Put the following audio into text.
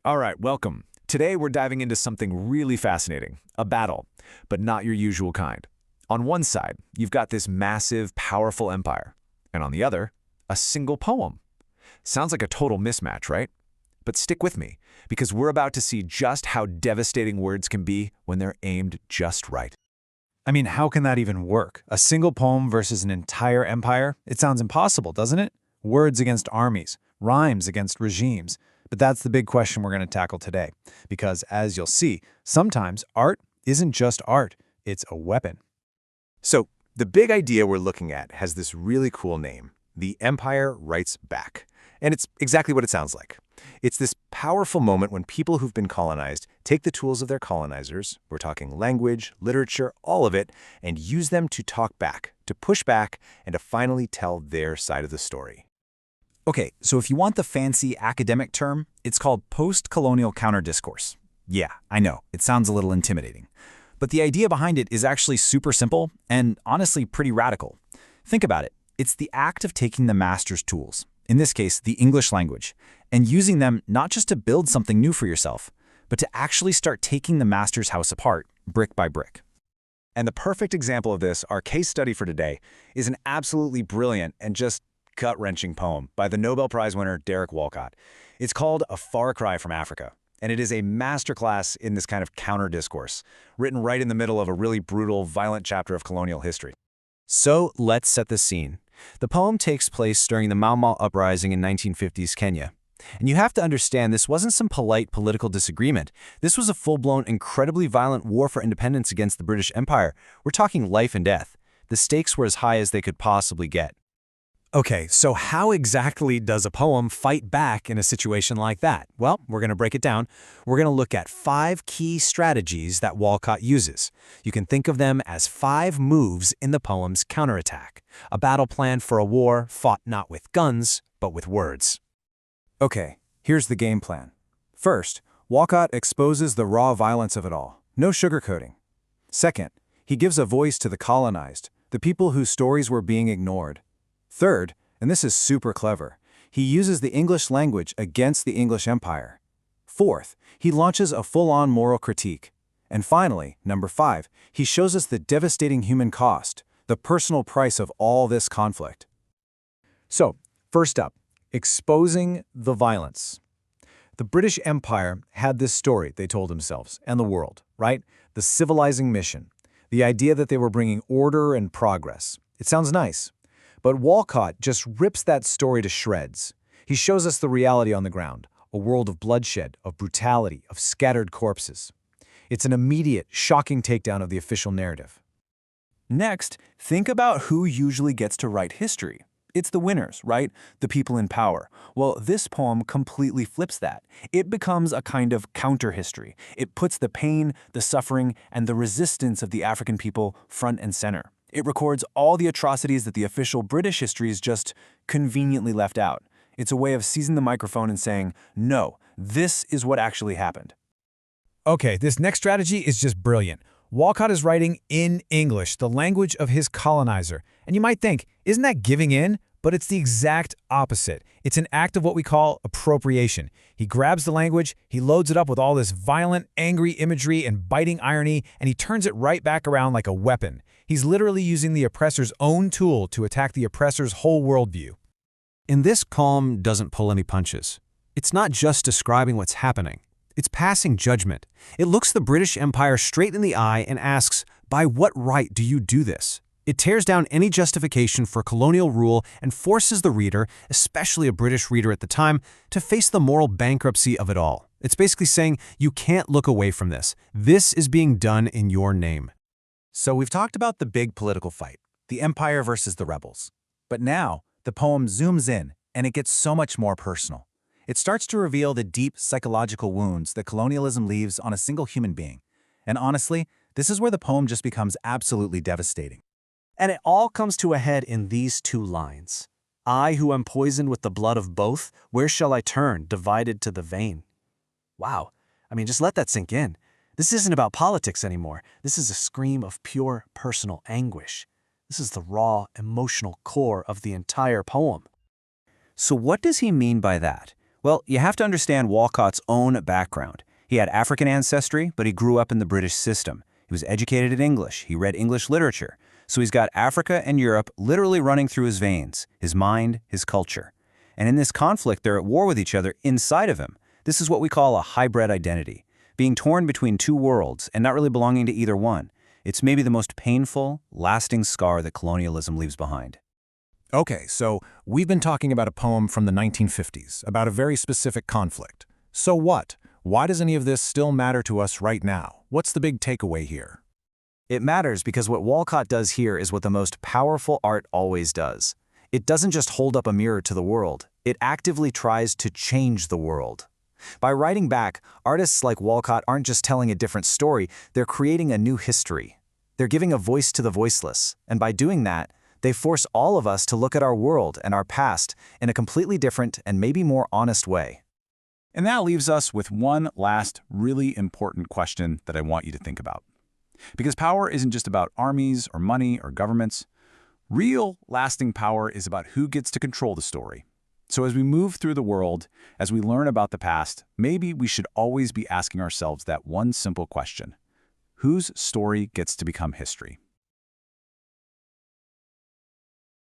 All right, welcome. Today we're diving into something really fascinating, a battle, but not your usual kind. On one side, you've got this massive, powerful empire, and on the other, a single poem. Sounds like a total mismatch, right? But stick with me, because we're about to see just how devastating words can be when they're aimed just right. I mean, how can that even work? A single poem versus an entire empire? It sounds impossible, doesn't it? Words against armies, rhymes against regimes. But that's the big question we're going to tackle today. Because, as you'll see, sometimes art isn't just art, it's a weapon. So, the big idea we're looking at has this really cool name, The Empire Writes Back. And it's exactly what it sounds like. It's this powerful moment when people who've been colonized take the tools of their colonizers, we're talking language, literature, all of it, and use them to talk back, to push back, and to finally tell their side of the story. Okay, so if you want the fancy academic term, it's called postcolonial counter-discourse. Yeah, I know, it sounds a little intimidating. But the idea behind it is actually super simple and honestly pretty radical. Think about it. It's the act of taking the master's tools, in this case, the English language, and using them not just to build something new for yourself, but to actually start taking the master's house apart, brick by brick. And the perfect example of this, our case study for today, is an absolutely brilliant and just gut-wrenching poem by the Nobel Prize winner Derek Walcott. It's called A Far Cry from Africa, and it is a masterclass in this kind of counter-discourse, written right in the middle of a really brutal, violent chapter of colonial history. So let's set the scene. The poem takes place during the Mau Mau uprising in 1950s Kenya. And you have to understand this wasn't some polite political disagreement. This was a full-blown, incredibly violent war for independence against the British Empire. We're talking life and death. The stakes were as high as they could possibly get. Okay, so how exactly does a poem fight back in a situation like that? Well, we're going to break it down. We're going to look at 5 key strategies that Walcott uses. You can think of them as 5 moves in the poem's counterattack, a battle plan for a war fought not with guns, but with words. Okay, here's the game plan. First, Walcott exposes the raw violence of it all. No sugarcoating. Second, he gives a voice to the colonized, the people whose stories were being ignored. Third, and this is super clever, he uses the English language against the English Empire. Fourth, he launches a full-on moral critique. And finally, number 5, he shows us the devastating human cost, the personal price of all this conflict. So, first up, exposing the violence. The British Empire had this story they told themselves, and the world, right? The civilizing mission, the idea that they were bringing order and progress. It sounds nice. But Walcott just rips that story to shreds. He shows us the reality on the ground, a world of bloodshed, of brutality, of scattered corpses. It's an immediate, shocking takedown of the official narrative. Next, think about who usually gets to write history. It's the winners, right? The people in power. Well, this poem completely flips that. It becomes a kind of counter-history. It puts the pain, the suffering, and the resistance of the African people front and center. It records all the atrocities that the official British histories just conveniently left out. It's a way of seizing the microphone and saying, no, this is what actually happened. Okay, this next strategy is just brilliant. Walcott is writing in English, the language of his colonizer. And you might think, isn't that giving in? But it's the exact opposite. It's an act of what we call appropriation. He grabs the language, he loads it up with all this violent, angry imagery and biting irony, and he turns it right back around like a weapon. He's literally using the oppressor's own tool to attack the oppressor's whole worldview. And this poem doesn't pull any punches. It's not just describing what's happening. It's passing judgment. It looks the British Empire straight in the eye and asks, by what right do you do this? It tears down any justification for colonial rule and forces the reader, especially a British reader at the time, to face the moral bankruptcy of it all. It's basically saying, you can't look away from this. This is being done in your name. So we've talked about the big political fight, the empire versus the rebels. But now, the poem zooms in, and it gets so much more personal. It starts to reveal the deep psychological wounds that colonialism leaves on a single human being. And honestly, this is where the poem just becomes absolutely devastating. And it all comes to a head in these 2 lines. I who am poisoned with the blood of both, where shall I turn, divided to the vein? Wow, I mean, just let that sink in. This isn't about politics anymore. This is a scream of pure personal anguish. This is the raw, emotional core of the entire poem. So what does he mean by that? Well, you have to understand Walcott's own background. He had African ancestry, but he grew up in the British system. He was educated in English. He read English literature. So he's got Africa and Europe literally running through his veins, his mind, his culture. And in this conflict, they're at war with each other inside of him. This is what we call a hybrid identity, being torn between two worlds and not really belonging to either one. It's maybe the most painful, lasting scar that colonialism leaves behind. Okay, so we've been talking about a poem from the 1950s, about a very specific conflict. So what? Why does any of this still matter to us right now? What's the big takeaway here? It matters because what Walcott does here is what the most powerful art always does. It doesn't just hold up a mirror to the world, it actively tries to change the world. By writing back, artists like Walcott aren't just telling a different story, they're creating a new history. They're giving a voice to the voiceless, and by doing that, they force all of us to look at our world and our past in a completely different and maybe more honest way. And that leaves us with one last really important question that I want you to think about. Because power isn't just about armies or money or governments. Real, lasting power is about who gets to control the story. So as we move through the world, as we learn about the past, maybe we should always be asking ourselves that one simple question: whose story gets to become history?